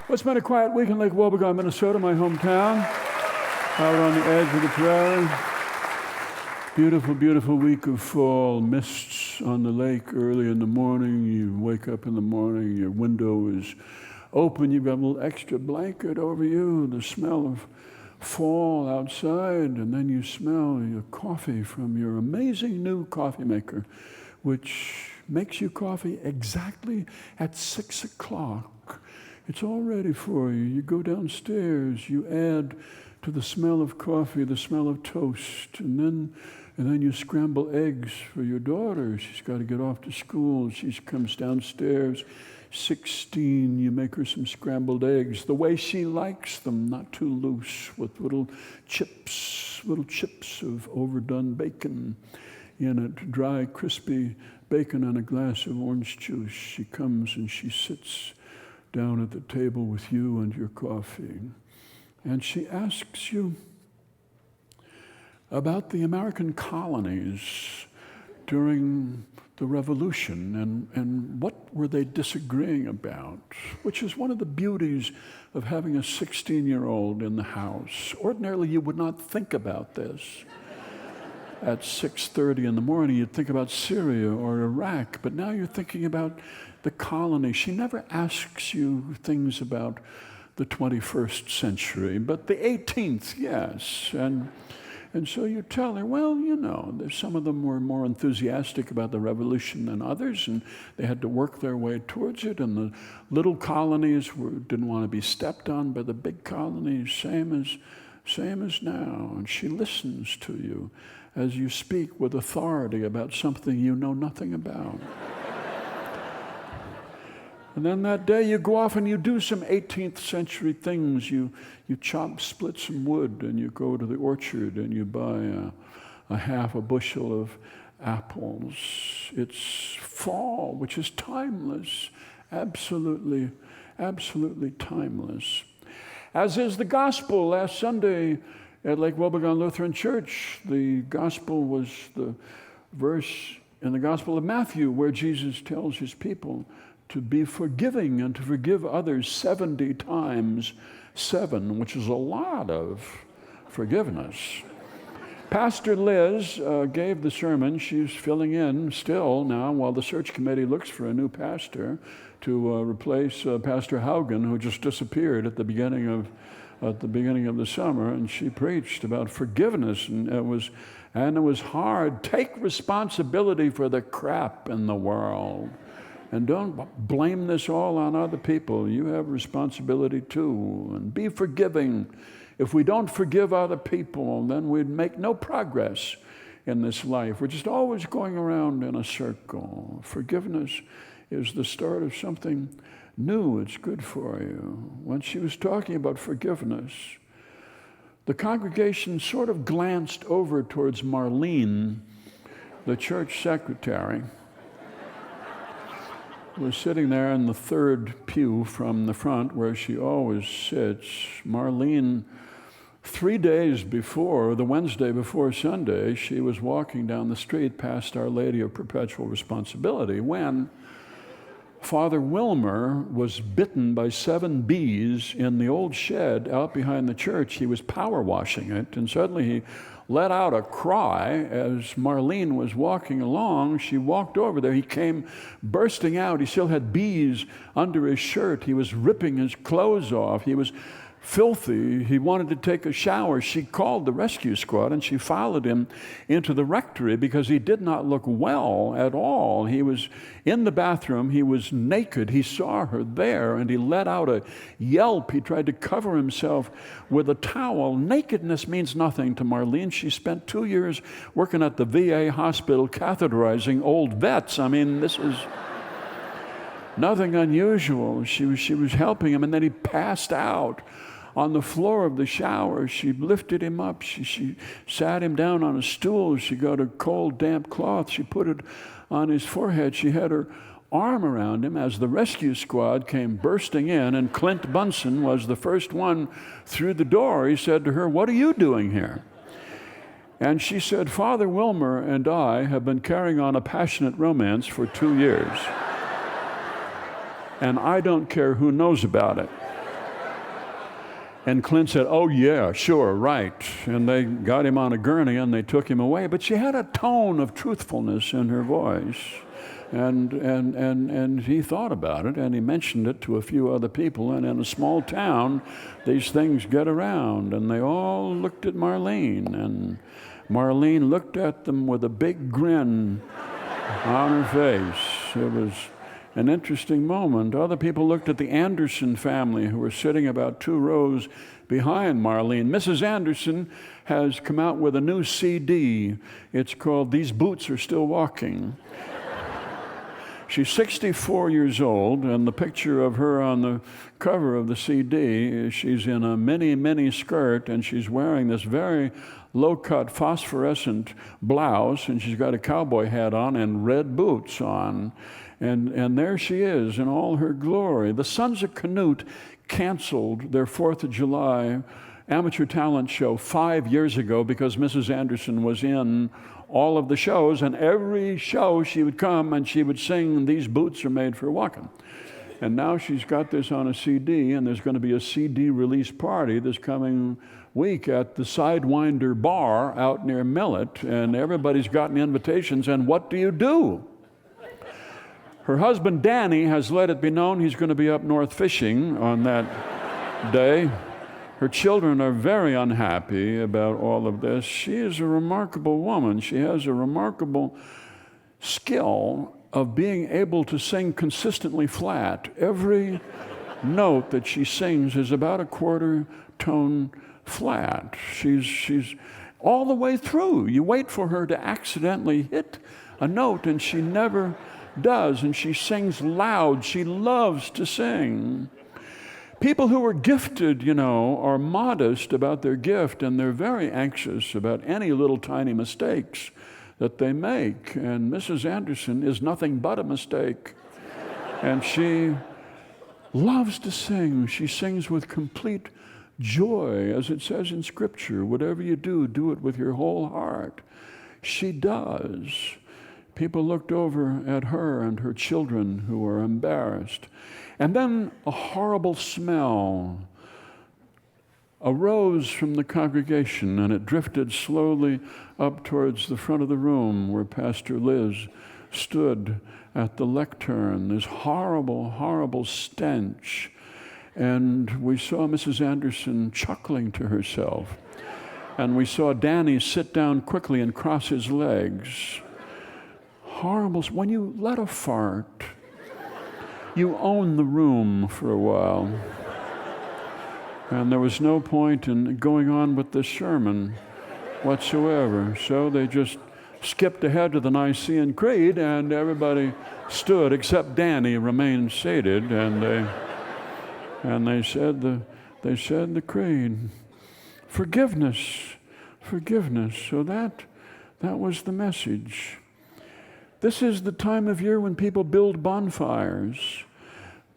Well, it's been a quiet week in Lake Wobegon, Minnesota, my hometown, out on the edge of the prairie. Beautiful, beautiful week of fall, mists on the lake early in the morning. You wake up in the morning, your window is open, you've got a little extra blanket over you, the smell of fall outside, and then you smell your coffee from your amazing new coffee maker, which makes you coffee exactly at 6 o'clock. It's all ready for you. You go downstairs, you add to the smell of coffee, the smell of toast, and then you scramble eggs for your daughter. She's got to get off to school. She comes downstairs, 16, you make her some scrambled eggs, the way she likes them, not too loose, with little chips of overdone bacon in it, dry, crispy bacon and a glass of orange juice. She comes and she sits down at the table with you and your coffee. And she asks you about the American colonies during the Revolution and what were they disagreeing about, which is one of the beauties of having a 16-year-old in the house. Ordinarily, you would not think about this. At 6:30 in the morning, you'd think about Syria or Iraq, but now you're thinking about the colony. She never asks you things about the 21st century, but the 18th, yes. And so you tell her, well, you know, there's some of them were more enthusiastic about the revolution than others, and they had to work their way towards it, and the little colonies didn't want to be stepped on by the big colonies, same as now. And she listens to you as you speak with authority about something you know nothing about. And then that day you go off and you do some 18th century things. You split some wood, and you go to the orchard and you buy a half a bushel of apples. It's fall, which is timeless, absolutely, absolutely timeless. As is the gospel. Last Sunday at Lake Wobegon Lutheran Church, the gospel was the verse in the Gospel of Matthew where Jesus tells his people to be forgiving and to forgive others 70 times 7, which is a lot of forgiveness. Pastor Liz gave the sermon. She's filling in still now while the search committee looks for a new pastor to replace Pastor Haugen, who just disappeared at the beginning of the summer, and she preached about forgiveness, and it was hard. Take responsibility for the crap in the world. And don't blame this all on other people. You have responsibility too. And be forgiving. If we don't forgive other people, then we'd make no progress in this life. We're just always going around in a circle. Forgiveness is the start of something new. It's good for you. When she was talking about forgiveness, the congregation sort of glanced over towards Marlene, the church secretary, was sitting there in the third pew from the front where she always sits. Marlene, 3 days before, the Wednesday before Sunday, she was walking down the street past Our Lady of Perpetual Responsibility when Father Wilmer was bitten by 7 bees in the old shed out behind the church. He was power washing it, and suddenly he let out a cry as Marlene was walking along. She walked over there. He came bursting out. He still had bees under his shirt. He was ripping his clothes off. He was filthy. He wanted to take a shower. She called the rescue squad, and she followed him into the rectory because he did not look well at all. He was in the bathroom. He was naked. He saw her there, and he let out a yelp. He tried to cover himself with a towel. Nakedness means nothing to Marlene. She spent 2 years working at the VA hospital catheterizing old vets. I mean, this is nothing unusual. She was helping him, and then he passed out on the floor of the shower. She lifted him up. She sat him down on a stool. She got a cold, damp cloth. She put it on his forehead. She had her arm around him as the rescue squad came bursting in, and Clint Bunsen was the first one through the door. He said to her, "What are you doing here?" And she said, "Father Wilmer and I have been carrying on a passionate romance for 2 years. And I don't care who knows about it." And Clint said, "Oh, yeah, sure, right." And they got him on a gurney and they took him away. But she had a tone of truthfulness in her voice. And he thought about it, and he mentioned it to a few other people. And in a small town, these things get around. And they all looked at Marlene. And Marlene looked at them with a big grin on her face. It was an interesting moment. Other people looked at the Anderson family, who were sitting about 2 rows behind Marlene. Mrs. Anderson has come out with a new CD. It's called "These Boots Are Still Walking." She's 64 years old, and the picture of her on the cover of the CD, she's in a mini skirt, and she's wearing this very low-cut phosphorescent blouse, and she's got a cowboy hat on and red boots on. And there she is in all her glory. The Sons of Canute canceled their 4th of July amateur talent show 5 years ago because Mrs. Anderson was in all of the shows, and every show she would come and she would sing "These Boots Are Made for Walking." And now she's got this on a CD, and there's going to be a CD release party this coming week at the Sidewinder Bar out near Millet, and everybody's gotten invitations, and what do you do? Her husband, Danny, has let it be known he's going to be up north fishing on that day. Her children are very unhappy about all of this. She is a remarkable woman. She has a remarkable skill of being able to sing consistently flat. Every note that she sings is about a quarter tone flat. She's all the way through. You wait for her to accidentally hit a note, and she never does, and she sings loud. She loves to sing. People who are gifted, are modest about their gift, and they're very anxious about any little tiny mistakes that they make. And Mrs. Anderson is nothing but a mistake. And she loves to sing. She sings with complete joy, as it says in Scripture. Whatever you do, do it with your whole heart. She does. People looked over at her and her children, who were embarrassed. And then a horrible smell arose from the congregation, and it drifted slowly up towards the front of the room where Pastor Liz stood at the lectern. This horrible, horrible stench. And we saw Mrs. Anderson chuckling to herself. And we saw Danny sit down quickly and cross his legs. Horrible. When you let a fart, you own the room for a while. And there was no point in going on with this sermon whatsoever. So they just skipped ahead to the Nicene Creed, and everybody stood, except Danny remained seated, and they said the creed. Forgiveness. So that was the message. This is the time of year when people build bonfires.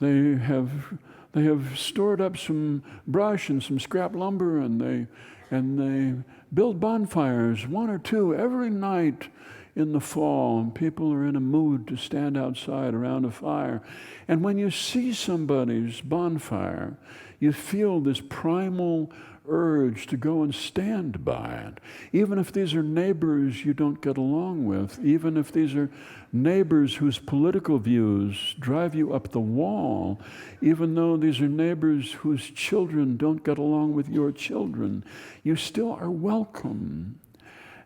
They have stored up some brush and some scrap lumber, and they build bonfires, 1 or 2 every night in the fall. And people are in a mood to stand outside around a fire. And when you see somebody's bonfire, you feel this primal urge to go and stand by it. Even if these are neighbors you don't get along with, even if these are neighbors whose political views drive you up the wall, even though these are neighbors whose children don't get along with your children, you still are welcome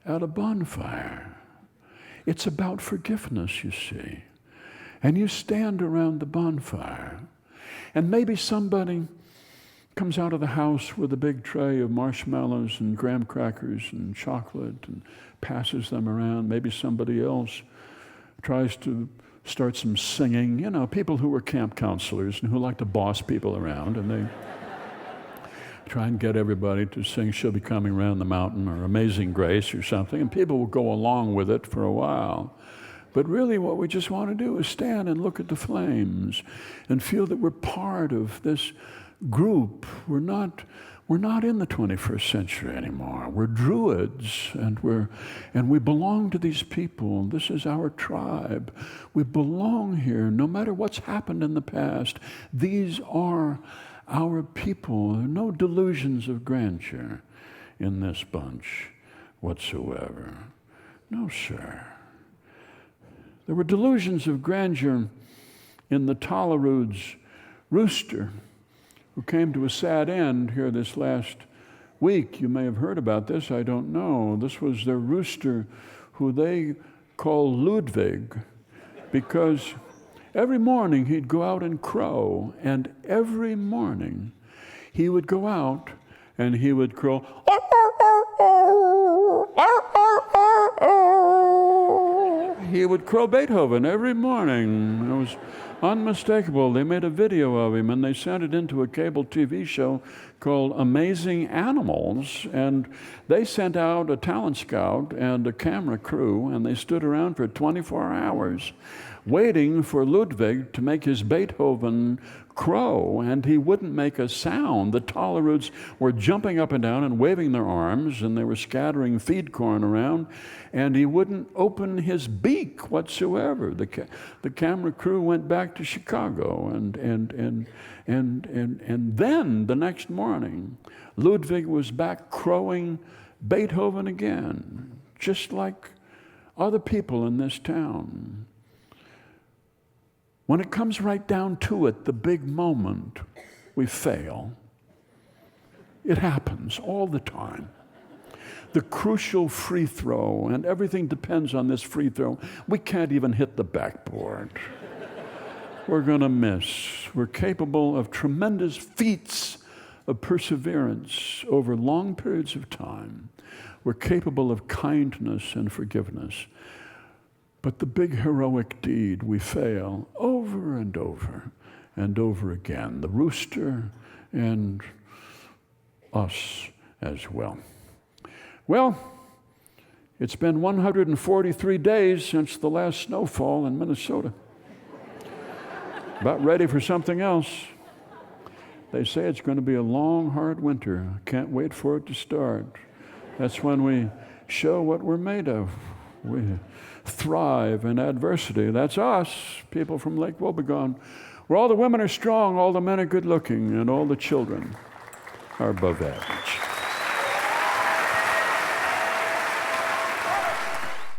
at a bonfire. It's about forgiveness, you see. And you stand around the bonfire, and maybe somebody comes out of the house with a big tray of marshmallows and graham crackers and chocolate and passes them around. Maybe somebody else tries to start some singing. People who are camp counselors and who like to boss people around, and they try and get everybody to sing "She'll Be Coming Round the Mountain" or "Amazing Grace" or something, and people will go along with it for a while. But really what we just want to do is stand and look at the flames and feel that we're part of this group. We're not in the 21st century anymore. We're Druids, and we belong to these people. This is our tribe. We belong here no matter what's happened in the past. These are our people. There are no delusions of grandeur in this bunch whatsoever. No, sir. There were delusions of grandeur in the Tolleroods rooster, who came to a sad end here this last week. You may have heard about this, I don't know. This was their rooster who they call Ludwig, because every morning he'd go out and crow, and every morning he would go out and he would crow. He would crow Beethoven every morning. It was unmistakable. They made a video of him and they sent it into a cable TV show called Amazing Animals, and they sent out a talent scout and a camera crew, and they stood around for 24 hours waiting for Ludwig to make his Beethoven crow, and he wouldn't make a sound. The Tolleroods were jumping up and down and waving their arms, and they were scattering feed corn around, and he wouldn't open his beak whatsoever. The camera crew went back to Chicago, and then the next morning, Ludwig was back crowing Beethoven again, just like other people in this town. When it comes right down to it, the big moment, we fail. It happens all the time. The crucial free throw, and everything depends on this free throw. We can't even hit the backboard. We're going to miss. We're capable of tremendous feats of perseverance over long periods of time. We're capable of kindness and forgiveness. But the big heroic deed, we fail over and over and over again. The rooster and us as well. Well, it's been 143 days since the last snowfall in Minnesota. About ready for something else. They say it's going to be a long, hard winter. Can't wait for it to start. That's when we show what we're made of. We thrive in adversity. That's us, people from Lake Wobegon, where all the women are strong, all the men are good looking, and all the children are above average.